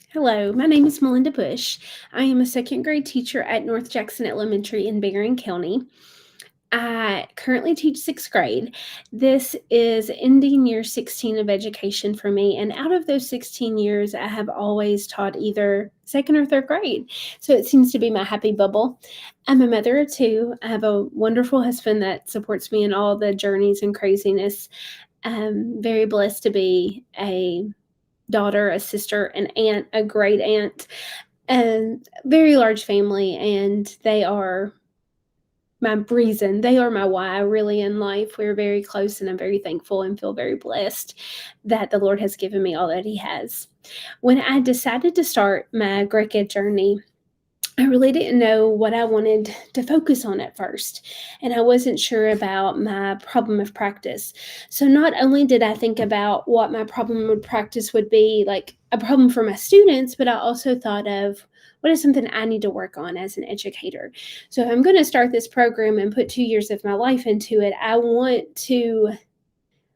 Hello, my name is Melinda Bush. I am a second grade teacher at North Jackson Elementary in Barron County. I currently teach sixth grade. This is ending year 16 of education for me. And out of those 16 years, I have always taught either second or third grade. So it seems to be my happy bubble. I'm a mother of two. I have a wonderful husband that supports me in all the journeys and craziness. I'm very blessed to be a daughter, a sister, an aunt, a great aunt, and very large family. And they are my reason. They are my why really in life. We're very close, and I'm very thankful and feel very blessed that the Lord has given me all that He has. When I decided to start my GREEC-ED journey, I really didn't know what I wanted to focus on at first, and I wasn't sure about my problem of practice. So, not only did I think about what my problem of practice would be, like a problem for my students, but I also thought of what is something I need to work on as an educator. So, if I'm going to start this program and put 2 years of my life into it, I want to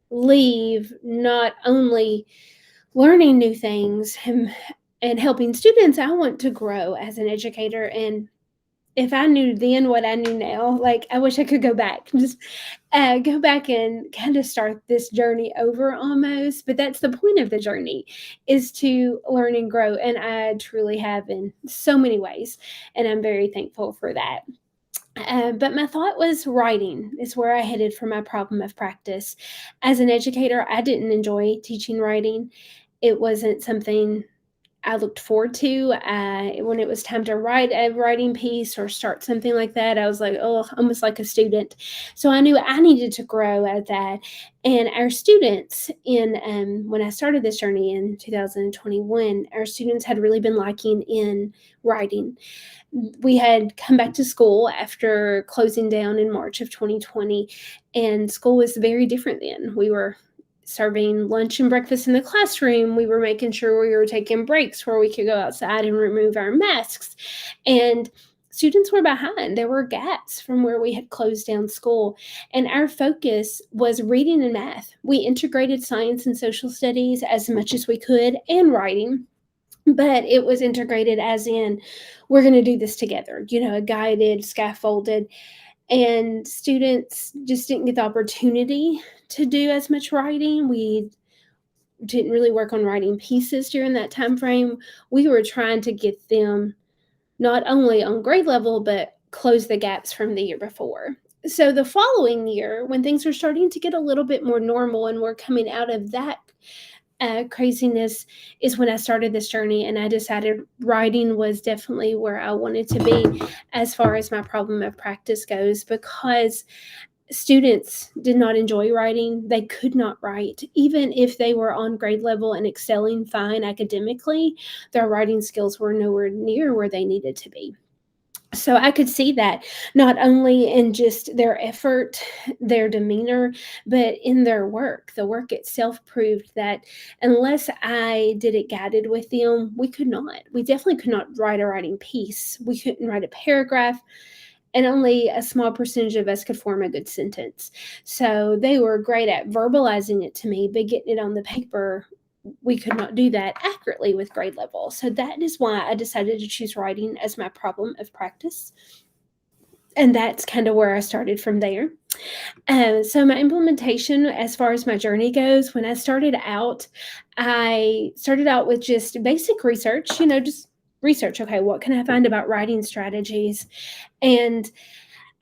leave not only learning new things and helping students. I want to grow as an educator. And if I knew then what I knew now, like I wish I could go back, just go back and kind of start this journey over almost. But that's the point of the journey, is to learn and grow. And I truly have in so many ways. And I'm very thankful for that. But my thought was writing is where I headed for my problem of practice. As an educator, I didn't enjoy teaching writing. It wasn't something I looked forward to. When it was time to write a writing piece or start something like that, I was like, oh, almost like a student. So I knew I needed to grow at that. And our students, when I started this journey in 2021, our students had really been liking in writing. We had come back to school after closing down in March of 2020, and school was very different then. We were serving lunch and breakfast in the classroom. We were making sure we were taking breaks where we could go outside and remove our masks. And students were behind. There were gaps from where we had closed down school. And our focus was reading and math. We integrated science and social studies as much as we could, and writing, but it was integrated as in we're going to do this together, a guided, scaffolded. And students just didn't get the opportunity to do as much writing. We didn't really work on writing pieces during that time frame. We were trying to get them not only on grade level, but close the gaps from the year before. So the following year, when things were starting to get a little bit more normal and we're coming out of that craziness, is when I started this journey, and I decided writing was definitely where I wanted to be as far as my problem of practice goes, because students did not enjoy writing. They could not write. Even if they were on grade level and excelling fine academically, their writing skills were nowhere near where they needed to be. So I could see that not only in just their effort, their demeanor, but in their work. The work itself proved that unless I did it guided with them, we could not. We definitely could not write a writing piece. We couldn't write a paragraph, and only a small percentage of us could form a good sentence. So they were great at verbalizing it to me, but getting it on the paper, we could not do that accurately with grade level. So that is why I decided to choose writing as my problem of practice. And that's kind of where I started from there. So my implementation, as far as my journey goes, when I started out with just basic research, just research. Okay, what can I find about writing strategies? And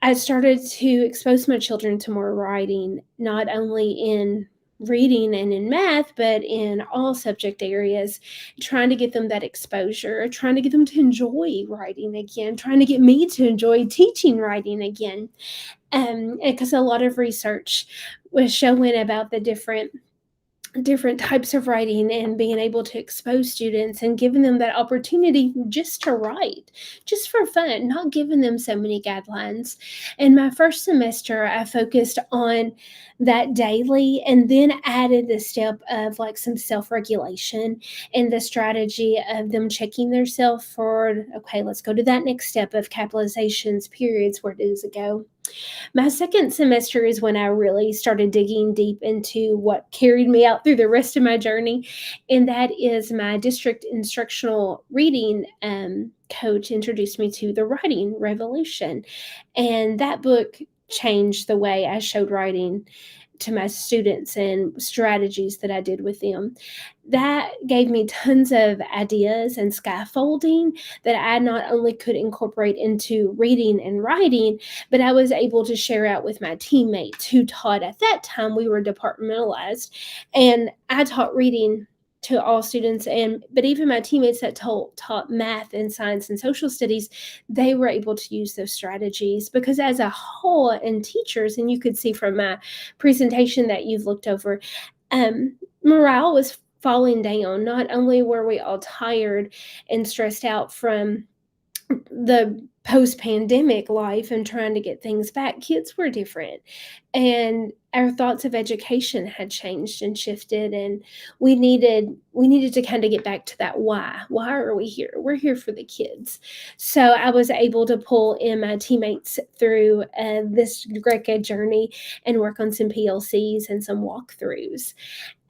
I started to expose my children to more writing, not only in reading and in math, but in all subject areas, trying to get them that exposure, trying to get them to enjoy writing again, trying to get me to enjoy teaching writing again. Because a lot of research was showing about the different types of writing, and being able to expose students and giving them that opportunity just to write, just for fun, not giving them so many guidelines. In my first semester, I focused on that daily, and then added the step of like some self-regulation and the strategy of them checking their self for, okay, let's go to that next step of capitalizations, periods, where does it go? My second semester is when I really started digging deep into what carried me out through the rest of my journey, and that is my district instructional reading coach introduced me to the Writing Revolution, and that book changed the way I showed writing to my students and strategies that I did with them. That gave me tons of ideas and scaffolding that I not only could incorporate into reading and writing, but I was able to share out with my teammates who taught at that time. We were departmentalized, and I taught reading to all students, and but even my teammates that taught math and science and social studies, they were able to use those strategies because as a whole, and teachers, and you could see from my presentation that you've looked over, morale was falling down. Not only were we all tired and stressed out from the post-pandemic life and trying to get things back, kids were different, and our thoughts of education had changed and shifted, and we needed to kind of get back to that why are we here? We're here for the kids. So I was able to pull in my teammates through this GREEC-ED journey and work on some PLCs and some walkthroughs.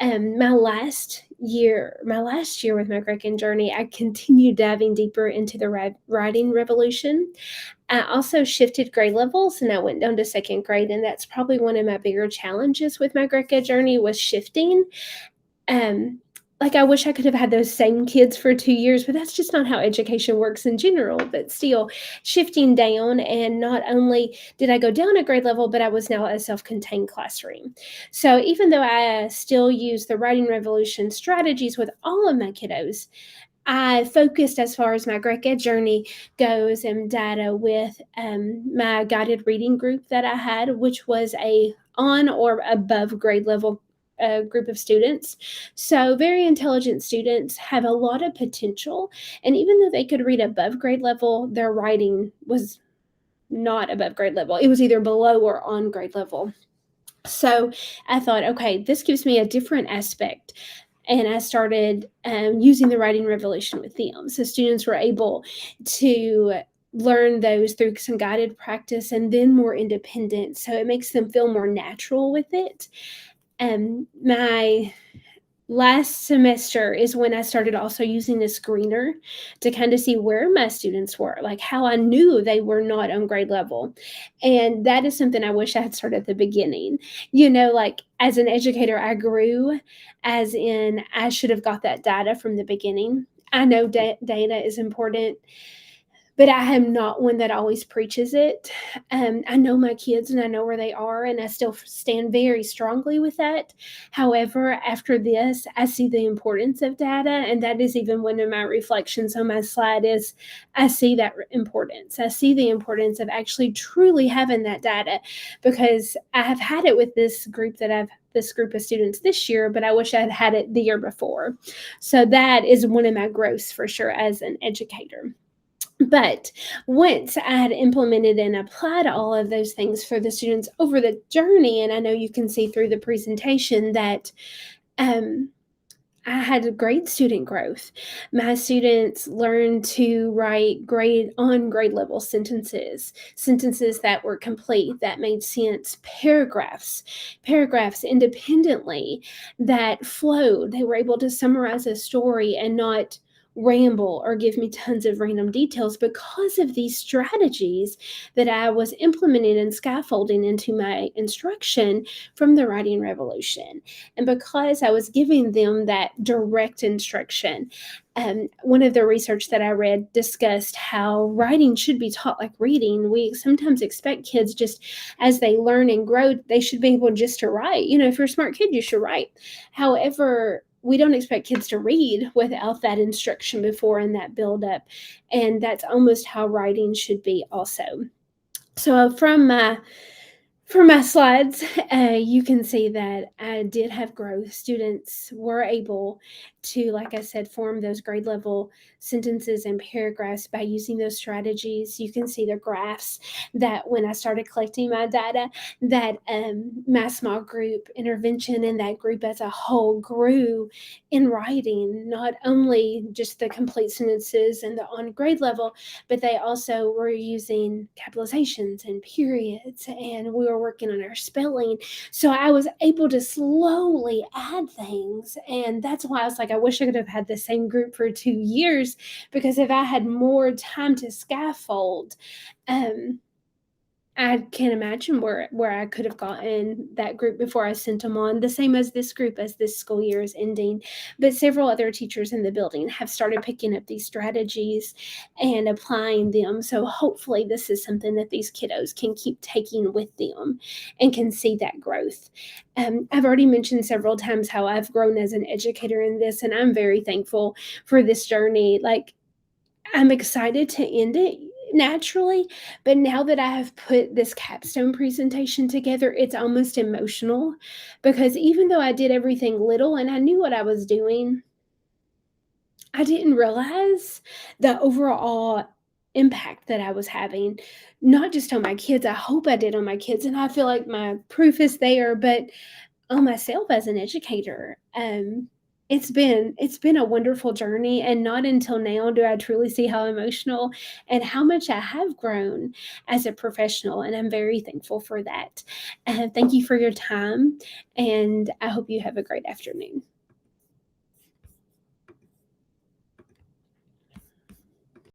My last year with my Kraken journey, I continued diving deeper into the writing revolution. I also shifted grade levels and I went down to second grade, and that's probably one of my bigger challenges with my Greca journey was shifting. Um, like I wish I could have had those same kids for 2 years, but that's just not how education works in general. But still, shifting down, and not only did I go down a grade level, but I was now a self-contained classroom. So even though I still use the writing revolution strategies with all of my kiddos, I focused as far as my Greca journey goes and data with my guided reading group that I had, which was a on or above grade level group of students. So very intelligent students have a lot of potential, and even though they could read above grade level, their writing was not above grade level. It was either below or on grade level. So I thought, okay, this gives me a different aspect. And I started using the writing revolution with them. So students were able to learn those through some guided practice and then more independent. So it makes them feel more natural with it. My last semester is when I started also using a screener to kind of see where my students were, like how I knew they were not on grade level. And that is something I wish I had started at the beginning. Like as an educator, I grew, as in I should have got that data from the beginning. I know data is important, but I am not one that always preaches it. I know my kids and I know where they are, and I still stand very strongly with that. However, after this, I see the importance of data, and that is even one of my reflections on my slide is I see that importance. I see the importance of actually truly having that data, because I have had it with this group of students this year, but I wish I had had it the year before. So that is one of my growths for sure as an educator. But once I had implemented and applied all of those things for the students over the journey, and I know you can see through the presentation that um, I had great student growth. My students learned to write grade level sentences that were complete, that made sense, paragraphs independently that flowed. They were able to summarize a story and not ramble or give me tons of random details because of these strategies that I was implementing and scaffolding into my instruction from the writing revolution. And because I was giving them that direct instruction, one of the research that I read discussed how writing should be taught like reading. We sometimes expect kids, just as they learn and grow, they should be able just to write. If you're a smart kid, you should write. However, we don't expect kids to read without that instruction before and that build up. And that's almost how writing should be also. So from my slides, you can see that I did have growth. Students were able to, like I said, form those grade level sentences and paragraphs by using those strategies. You can see the graphs that when I started collecting my data, that my small group intervention and that group as a whole grew in writing, not only just the complete sentences and the on grade level, but they also were using capitalizations and periods, and we were working on our spelling. So I was able to slowly add things. And that's why I was like, I wish I could have had the same group for 2 years, because if I had more time to scaffold, um, I can't imagine where I could have gotten that group before I sent them on. The same as this group as this school year is ending. But several other teachers in the building have started picking up these strategies and applying them. So hopefully this is something that these kiddos can keep taking with them and can see that growth. I've already mentioned several times how I've grown as an educator in this, and I'm very thankful for this journey. Like, I'm excited to end it naturally, but now that I have put this capstone presentation together, it's almost emotional, because even though I did everything little and I knew what I was doing, I didn't realize the overall impact that I was having, not just on my kids. I hope I did on my kids, and I feel like my proof is there, but on myself as an educator. It's been a wonderful journey, and not until now do I truly see how emotional and how much I have grown as a professional, and I'm very thankful for that. Thank you for your time, and I hope you have a great afternoon.